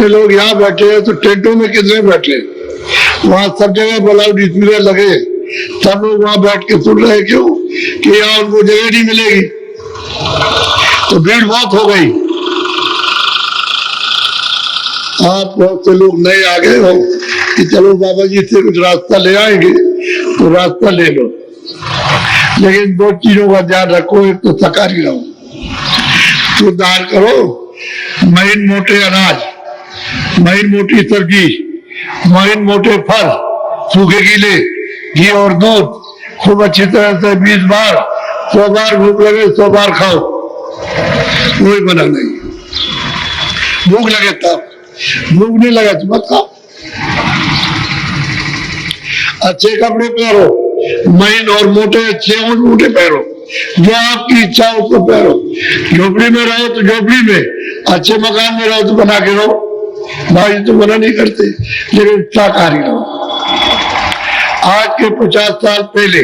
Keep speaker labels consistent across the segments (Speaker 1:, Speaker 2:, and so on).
Speaker 1: इतने लोग यहाँ बैठे हैं तो टेंटों में कितने बैठे, वहां सब जगह लाउड स्पीकर लगे, सब लोग वहां बैठ के सुन रहे, क्यों कि यहाँ उनको जगह नहीं मिलेगी, तो भीड़ बहुत हो गई। आप बहुत से लोग नए आ गए हो कि चलो बाबा जी से कुछ रास्ता ले आएंगे, तो रास्ता ले लो, लेकिन दो चीजों का ध्यान रखो, एक तो शाकाहारी रहो, सुधार करो, महीन मोटे अनाज, महीन मोटी सब्जी, महीन मोटे फल, सूखे गीले, घी और दूध खूब अच्छी तरह से 20 बार 100 बार भूख लगे 100 बार खाओ, कोई मना नहीं। भूख लगे तब, भूख नहीं लगे तो मत खाओ। अच्छे कपड़े पहनो, महीन और मोटे, अच्छे और मोटे पहनो, जो आपकी इच्छा हो उसको पहनो। झोपड़ी में रहो तो झोपड़ी में, अच्छे मकान में रहो तो बना के रहो, भाई तो मना नहीं करते, लेकिन शाकाहारी रहो। आज के 50 साल पहले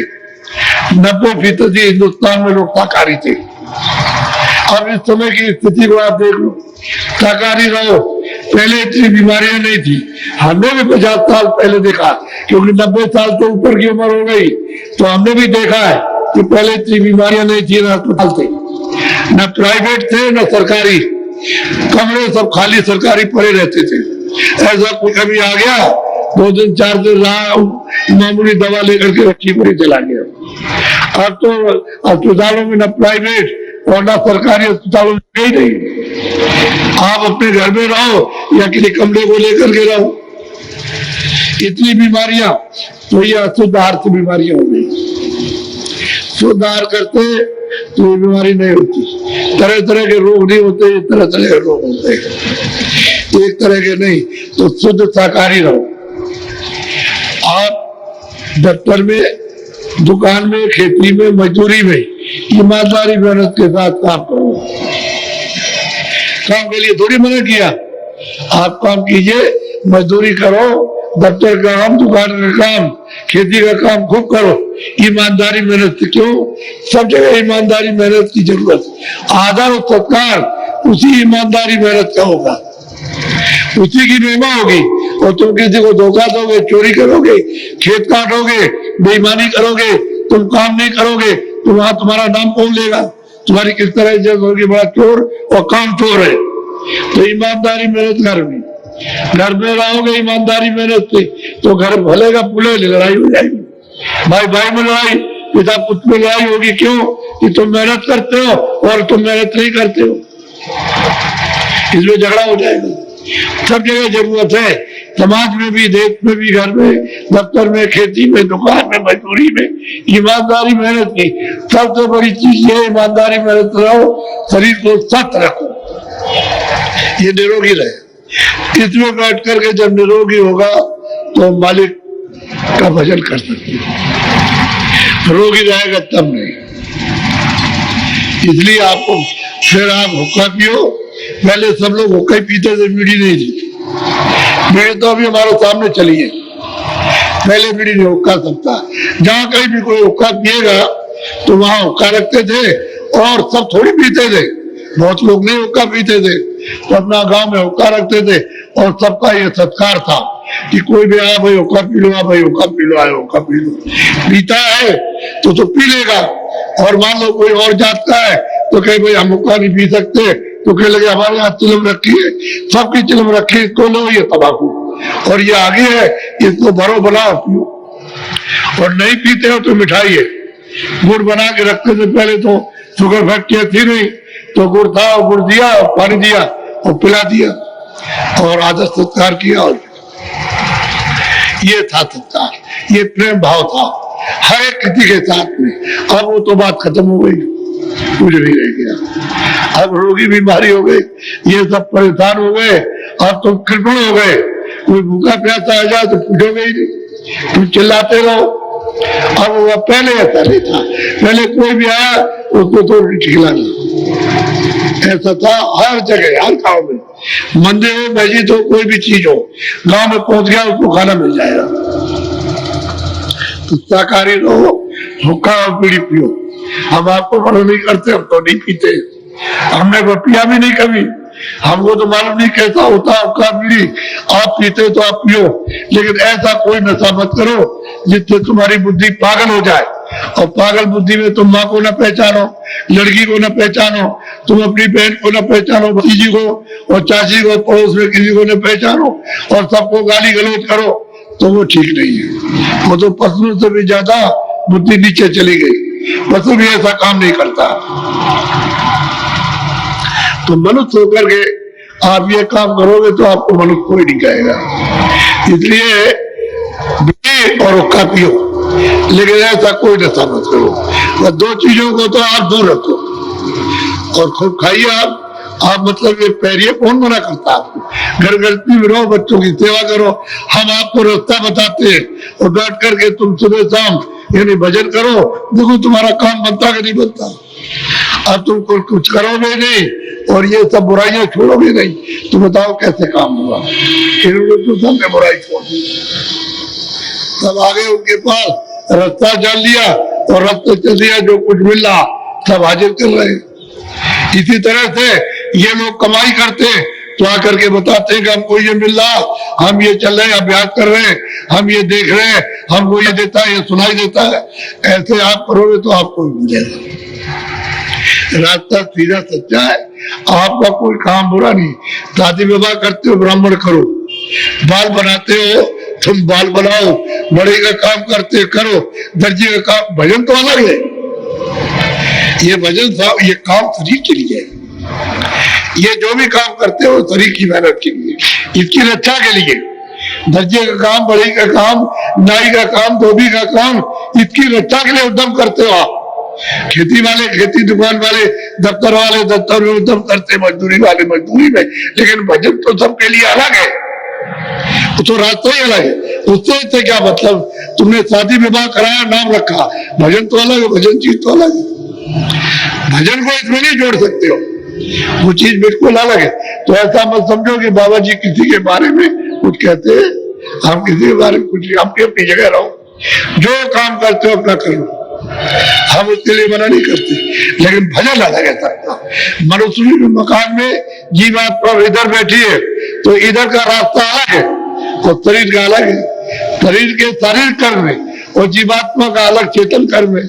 Speaker 1: 90% हिंदुस्तान में लोग शाकाहारी थे। अब इस समय की स्थिति को आप देख लो, शाकाहारी रहो। पहले इतनी बीमारियां नहीं थी, हमने भी 50 साल पहले देखा, क्योंकि 90 साल से ऊपर की उम्र हो गई, तो हमने भी देखा है कि पहले इतनी बीमारियां नहीं थी, ना अस्पताल थे, न प्राइवेट थे न सरकारी, कमरे सब खाली सरकारी पड़े रहते थे। ऐसा कोई कभी आ गया 2 दिन 4 दिन रहा, मामूली दवा लेकर के रखी पड़ी चला गया। अब तो अस्पतालों में न प्राइवेट और न सरकारी अस्पतालों में गई नहीं, आप अपने घर में रहो या किसी कमरे को लेकर के रहो। इतनी बीमारियां, तो ये अशुद्ध आहार से बीमारियां हो गई। शुद्ध आहार करते तो ये बीमारी नहीं होती, तरह तरह के रोग नहीं होते, तरह तरह के रोग होते हैं, एक तरह के नहीं। तो शुद्ध शाकाहारी रहो। आप दफ्तर में, दुकान में, खेती में, मजदूरी में ईमानदारी मेहनत के साथ काम करो। काम के लिए थोड़ी मना किया, आप काम कीजिए, मजदूरी करो, दफ्तर का काम, दुकान का काम, खेती का काम खूब करो, ईमानदारी मेहनत से। क्यों? सब जगह ईमानदारी मेहनत की जरूरत। आदर और सत्कार उसी ईमानदारी मेहनत का होगा, उसी की महिमा होगी। और तुम किसी को धोखा दोगे, चोरी करोगे, खेत काटोगे, बेईमानी करोगे, तुम काम नहीं करोगे, तो वहां तुम्हारा नाम कौन लेगा? तुम्हारी किस तरह इज्जत होगी? बड़ा चोर और काम चोर है। तो ईमानदारी मेहनत करनी, घर में रहोगे ईमानदारी मेहनत से, तो घर भलेगा पुले, लड़ाई हो जाएगी, भाई भाई में लड़ाई, पिता पुत्र में लड़ाई होगी। क्यों? कि तुम मेहनत करते हो और तुम मेहनत नहीं करते हो, इसमें झगड़ा हो जाएगा। सब जगह जरूरत है, समाज में भी, देश में भी, घर में, दफ्तर में, खेती में, दुकान में, मजदूरी में ईमानदारी मेहनत की सबसे बड़ी चीज है। ईमानदारी मेहनत रहो, शरीर को स्वस्थ रखो, ये निरोगी रहे। इसमें बैठ करके जब निरोगी होगा तो मालिक का भजन कर सकते हो, रोगी रहेगा तब नहीं। इसलिए आपको फिर आप हुक्का पियो। पहले सब लोग हुक्का ही पीते थे, बीड़ी नहीं थी। बीड़ी तो अभी हमारे सामने चली है, पहले बीड़ी नहीं, हुक्का सबका। जहां कहीं भी कोई हुक्का पिएगा तो वहां हुक्का रखते थे, और सब थोड़ी पीते थे, बहुत लोग नहीं हुक्का पीते थे, तो अपना गांव में हुक्का रखते थे, और सबका ये सत्कार था कि कोई भी आया, भाई हुक्का पी लो, भाई हुक्का पी लो, आए हुक्का पी लो। पीता है तो पी लेगा, और मान लो कोई और जात का है तो कहे भाई हम हुक्का नहीं पी सकते, तो कहे लगे हमारे यहाँ चिलम रखी है, सबकी चिलम रखी है, इसको लो, ये तंबाकू, और ये आगे है, इसको भरो बनाओ पियो। और नहीं पीते हो तो मिठाई है, गुड़ बना के रखते थे पहले, तो शुगर फैक्ट्री थी नहीं, तो गुड़ था, गुड़ दिया, पानी दिया और पिला दिया, और आदर सत्कार किया, और ये था सत्कार, ये प्रेम भाव था हर एक किसी के साथ में। अब वो तो बात खत्म हो गई, कुछ नहीं रह गया। अब रोगी बीमारी हो गई, ये सब परेशान हो गए, अब तो कृपण हो गए। कोई भूखा प्यासा आ जाए तो पूछोगे ही नहीं, तुम चिल्लाते रहो। अब वो पहले ऐसा नहीं था, पहले कोई भी आया उसको तो खिलाना, ऐसा था हर जगह, हर गाँव में, मंदिर हो, मस्जिद हो, कोई भी चीज हो, गांव में पहुंच गया उसको खाना मिल जाएगा। तो शाकाहारी रहो, हुक्का और बीड़ी पियो। हम आपको मना नहीं करते, हम तो नहीं पीते, हमने पिया भी नहीं कभी, हमको तो मालूम नहीं कैसा होता आपका बीड़ी, आप पीते तो आप पियो, लेकिन ऐसा कोई नशा मत करो जिससे तुम्हारी बुद्धि पागल हो जाए। और पागल बुद्धि में तुम माँ को न पहचानो, लड़की को न पहचानो, तुम अपनी बहन को न पहचानो, भतीजी को और चाची को, पड़ोस में किसी को न पहचानो और सबको गाली गलौज करो, तो वो ठीक नहीं है। वो तो पशुओं से भी ज्यादा बुद्धि नीचे चली गई। पशु भी ऐसा काम नहीं करता। तो मनुष्य होकर के आप ये काम करोगे तो आपको मनुष्य कोई नहीं कहेगा। इसलिए बीड़ी और हुक्का पियो, लेकिन ऐसा कोई नशा मत करो। बस दो चीजों को तो आप दूर रखो और खूब खाइए। आप मतलब ये पैरिए कौन मना करता आपको? घर गृहस्थी में रहो, बच्चों की सेवा करो, हम आपको रास्ता बताते हैं और बैठ करके तुम सुबह शाम यानी भजन करो, देखो तुम्हारा काम बनता कि नहीं बनता। अब तुम कुछ करोगे नहीं और ये सब बुराइयां छोड़ोगे नहीं, तो बताओ कैसे काम होगा? इन्होंने तो सबने बुराई छोड़ दी, सब आगे उनके पास रास्ता जान लिया और रास्ते चल दिया, जो कुछ मिल रहा सब हाजिर कर रहे। इसी तरह से ये लोग कमाई करते तो आकर के बताते हैं कि हमको ये मिल रहा, हम ये चल रहे हैं, अभ्यास कर रहे हैं, हम ये देख रहे हैं, हमको ये देता है, ये सुनाई देता है। ऐसे आप करोगे तो आपको मिलेगा। रास्ता सीधा सच्चा है, आपका कोई काम बुरा नहीं। शादी विवाह करते हो ब्राह्मण करो, बाल बनाते हो तुम बाल बनाओ, बड़े का काम करते करो, दर्जी का काम। भजन तो अलग है, ये भजन साहब ये काम शरीर के लिए है। ये जो भी काम करते हो शरीर की मेहनत के लिए, इसकी रक्षा के लिए। दर्जे का काम, बड़ी का काम, नाई का काम, धोबी का काम, इसकी रक्षा के लिए उद्यम करते हो आप। खेती वाले खेती, दुकान वाले, दफ्तर वाले दफ्तर में उद्यम करते, मजदूरी वाले मजदूरी में। लेकिन भजन तो सबके लिए अलग है, तो रास्ता ही अलग है। उससे क्या मतलब? तुमने शादी विवाह कराया, नाम रखा, भजन तो अलग है, भजन चीज तो अलग है। भजन को इसमें नहीं जोड़ सकते हो, वो चीज बिल्कुल अलग है। तो ऐसा मत समझो कि बाबा जी किसी के बारे में कुछ कहते हैं, हम किसी के बारे में कुछ, हम अपनी जगह रहो, जो काम करते हो अपना करो, हम उसके लिए मना नहीं करते। लेकिन भजन अलग है सबका। मनुष्य मकान में जीवात्मा इधर बैठी है तो इधर का रास्ता अलग है और शरीर का अलग है। शरीर के शारीरिक कर्म में और जीवात्मा का अलग चेतन कर्म है।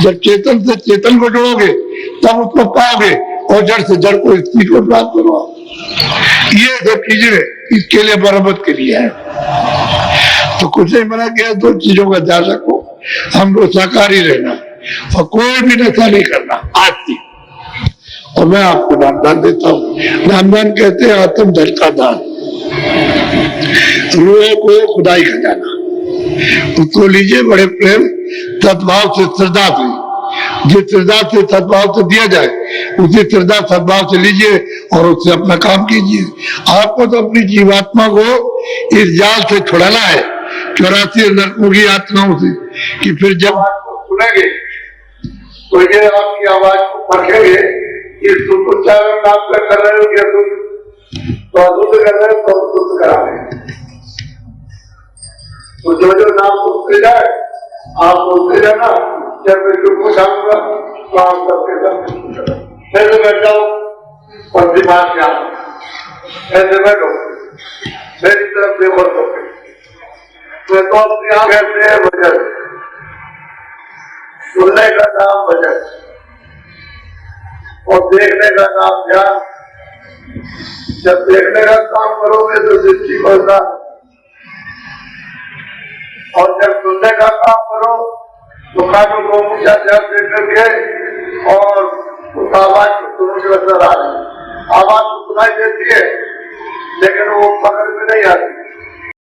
Speaker 1: जब चेतन से चेतन को जोड़ोगे तब उसको पाओगे और जड़ से जड़ को स्थिति को प्राप्त करो। ये सब चीजें इसके लिए बराबर के लिए है। तो कुछ नहीं मना किया, दो चीजों का ध्यान रखो, हमको शाकाहारी रहना और कोई भी नशा नहीं करना आज से। और मैं आपको नामदान देता हूँ। नामदान कहते हैं आत्म धन का दान, रूह को खुदाई का जाना। उसको लीजिए बड़े प्रेम सद्भाव से, श्रद्धा से। जिस श्रद्धा से सद्भाव से दिया जाए उसी श्रद्धा सद्भाव से लीजिए और उससे अपना काम कीजिए। आपको तो अपनी जीवात्मा को इस जाल से छुड़ाना है, 84 नरकों की आत्माओं से, कि फिर जब आपको सुनेंगे तो ये आपकी आवाज को परखेंगे कि तुम उच्चारण नाम कर रहे हो या तुम तो अशुद्ध कर रहे हो तो शुद्ध करा रहे हैं। तो जो नाम सुनते जाए आप बोलते जाना, जब मैं जो पूछाऊंगा तो आप सबके साथ फिर बैठ जाओ और दिमाग में आओ, ऐसे बैठो मेरी तरफ से बोल सकते। मैं तो अपने आप कहते हैं भजन, सुनने का नाम भजन और देखने का नाम ध्यान। जब देखने का काम करोगे तो दृष्टि बढ़ता, और जब सुनने का काम करो तो कानों को ऊंचा ध्यान दे करके और उस आवाज को सुनने नजर आ रही। आवाज तो सुनाई देती है लेकिन वो पकड़ में नहीं आती।